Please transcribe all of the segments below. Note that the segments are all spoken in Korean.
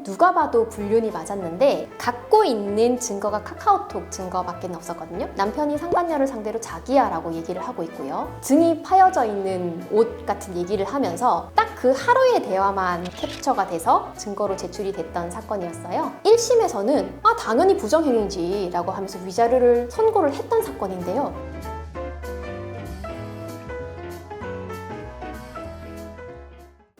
누가 봐도 불륜이 맞았는데 갖고 있는 증거가 카카오톡 증거밖에 없었거든요. 남편이 상간녀를 상대로 자기야라고 얘기를 하고 있고요. 등이 파여져 있는 옷 같은 얘기를 하면서 딱 그 하루의 대화만 캡처가 돼서 증거로 제출이 됐던 사건이었어요. 1심에서는 당연히 부정행위지 라고 하면서 위자료를 선고를 했던 사건인데요.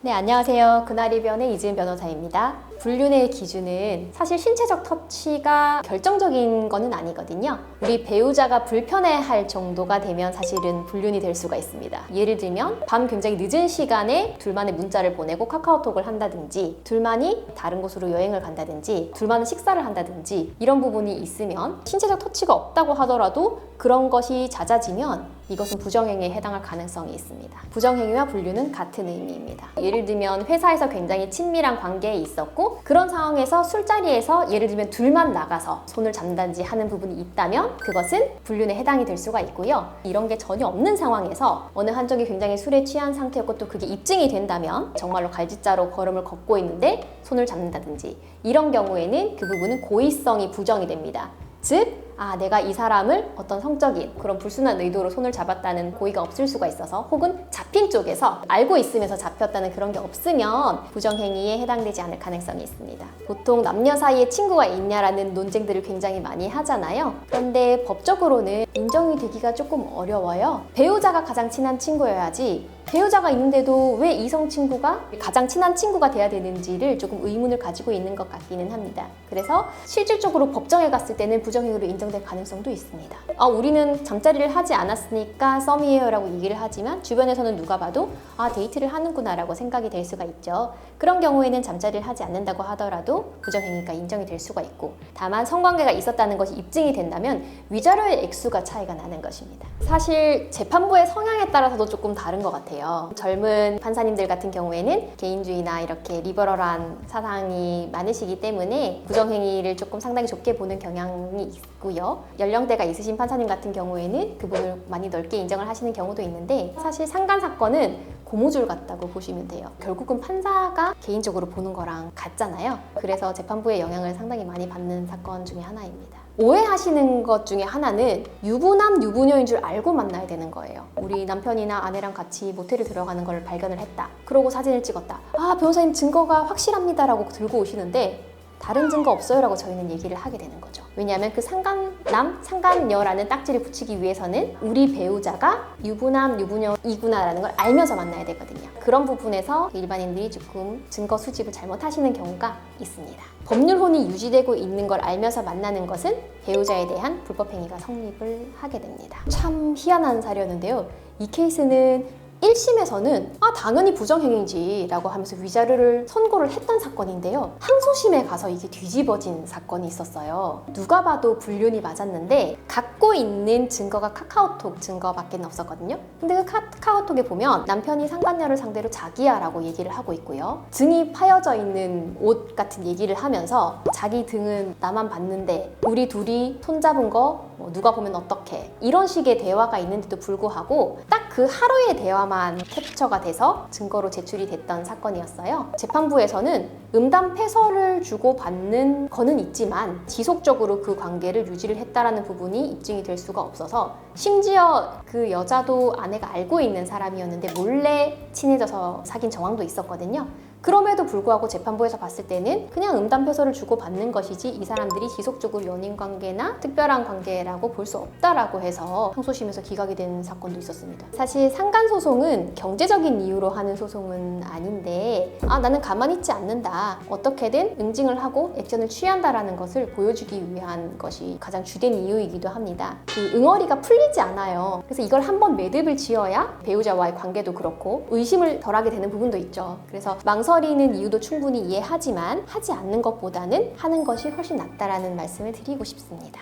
네, 안녕하세요. 그날이변의 이지은 변호사입니다. 불륜의 기준은 사실 신체적 터치가 결정적인 거는 아니거든요. 우리 배우자가 불편해할 정도가 되면 사실은 불륜이 될 수가 있습니다. 예를 들면 밤 굉장히 늦은 시간에 둘만의 문자를 보내고 카카오톡을 한다든지, 둘만이 다른 곳으로 여행을 간다든지, 둘만은 식사를 한다든지 이런 부분이 있으면 신체적 터치가 없다고 하더라도 그런 것이 잦아지면 이것은 부정행위에 해당할 가능성이 있습니다. 부정행위와 불륜은 같은 의미입니다. 예를 들면 회사에서 굉장히 친밀한 관계에 있었고 그런 상황에서 술자리에서 예를 들면 둘만 나가서 손을 잡는다든지 하는 부분이 있다면 그것은 불륜에 해당이 될 수가 있고요. 이런 게 전혀 없는 상황에서 어느 한쪽이 굉장히 술에 취한 상태였고 또 그게 입증이 된다면 정말로 갈짓자로 걸음을 걷고 있는데 손을 잡는다든지 이런 경우에는 그 부분은 고의성이 부정이 됩니다. 즉 내가 이 사람을 어떤 성적인 그런 불순한 의도로 손을 잡았다는 고의가 없을 수가 있어서 혹은 잡힌 쪽에서 알고 있으면서 잡혔다는 그런 게 없으면 부정행위에 해당되지 않을 가능성이 있습니다. 보통 남녀 사이에 친구가 있냐라는 논쟁들을 굉장히 많이 하잖아요. 그런데 법적으로는 인정이 되기가 조금 어려워요. 배우자가 가장 친한 친구여야지 배우자가 있는데도 왜 이성 친구가 가장 친한 친구가 돼야 되는지를 조금 의문을 가지고 있는 것 같기는 합니다. 그래서 실질적으로 법정에 갔을 때는 부정행위로 인정될 가능성도 있습니다. 우리는 잠자리를 하지 않았으니까 썸이에요 라고 얘기를 하지만 주변에서는 누가 봐도 데이트를 하는구나 라고 생각이 될 수가 있죠. 그런 경우에는 잠자리를 하지 않는다고 하더라도 부정행위가 인정이 될 수가 있고, 다만 성관계가 있었다는 것이 입증이 된다면 위자료의 액수가 차이가 나는 것입니다. 사실 재판부의 성향에 따라서도 조금 다른 것 같아요. 젊은 판사님들 같은 경우에는 개인주의나 이렇게 리버럴한 사상이 많으시기 때문에 부정행위를 조금 상당히 좁게 보는 경향이 있고요. 연령대가 있으신 판사님 같은 경우에는 그분을 많이 넓게 인정을 하시는 경우도 있는데, 사실 상간 사건은 고무줄 같다고 보시면 돼요. 결국은 판사가 개인적으로 보는 거랑 같잖아요. 그래서 재판부의 영향을 상당히 많이 받는 사건 중에 하나입니다. 오해하시는 것 중에 하나는 유부남, 유부녀인 줄 알고 만나야 되는 거예요. 우리 남편이나 아내랑 같이 모텔에 들어가는 걸 발견을 했다. 그러고 사진을 찍었다. 변호사님 증거가 확실합니다 라고 들고 오시는데 다른 증거 없어요 라고 저희는 얘기를 하게 되는 거죠. 왜냐하면 그 상간남, 상간녀라는 딱지를 붙이기 위해서는 우리 배우자가 유부남, 유부녀이구나 라는 걸 알면서 만나야 되거든요. 그런 부분에서 일반인들이 조금 증거 수집을 잘못하시는 경우가 있습니다. 법률혼이 유지되고 있는 걸 알면서 만나는 것은 배우자에 대한 불법행위가 성립을 하게 됩니다. 참 희한한 사례였는데요. 이 케이스는 1심에서는 당연히 부정행위지 라고 하면서 위자료를 선고를 했던 사건인데요. 항소심에 가서 이게 뒤집어진 사건이 있었어요. 누가 봐도 불륜이 맞았는데 갖고 있는 증거가 카카오톡 증거밖에 없었거든요. 근데 그 카카오톡에 보면 남편이 상간녀를 상대로 자기야 라고 얘기를 하고 있고요. 등이 파여져 있는 옷 같은 얘기를 하면서 자기 등은 나만 봤는데 우리 둘이 손잡은 거 누가 보면 어떡해, 이런 식의 대화가 있는데도 불구하고 딱 그 하루의 대화만 캡처가 돼서 증거로 제출이 됐던 사건이었어요. 재판부에서는 음담 패서를 주고받는 거는 있지만 지속적으로 그 관계를 유지를 했다라는 부분이 입증이 될 수가 없어서, 심지어 그 여자도 아내가 알고 있는 사람이었는데 몰래 친해져서 사귄 정황도 있었거든요. 그럼에도 불구하고 재판부에서 봤을 때는 그냥 음담패서를 주고받는 것이지 이 사람들이 지속적으로 연인관계나 특별한 관계라고 볼 수 없다라고 해서 항소심에서 기각이 된 사건도 있었습니다. 사실 상간소송은 경제적인 이유로 하는 소송은 아닌데 나는 가만히 있지 않는다, 어떻게든 응징을 하고 액션을 취한다라는 것을 보여주기 위한 것이 가장 주된 이유이기도 합니다. 그 응어리가 풀리지 않아요. 그래서 이걸 한번 매듭을 지어야 배우자와의 관계도 그렇고 의심을 덜하게 되는 부분도 있죠. 그래서 망설이는 이유도 충분히 이해하지만 하지 않는 것보다는 하는 것이 훨씬 낫다라는 말씀을 드리고 싶습니다.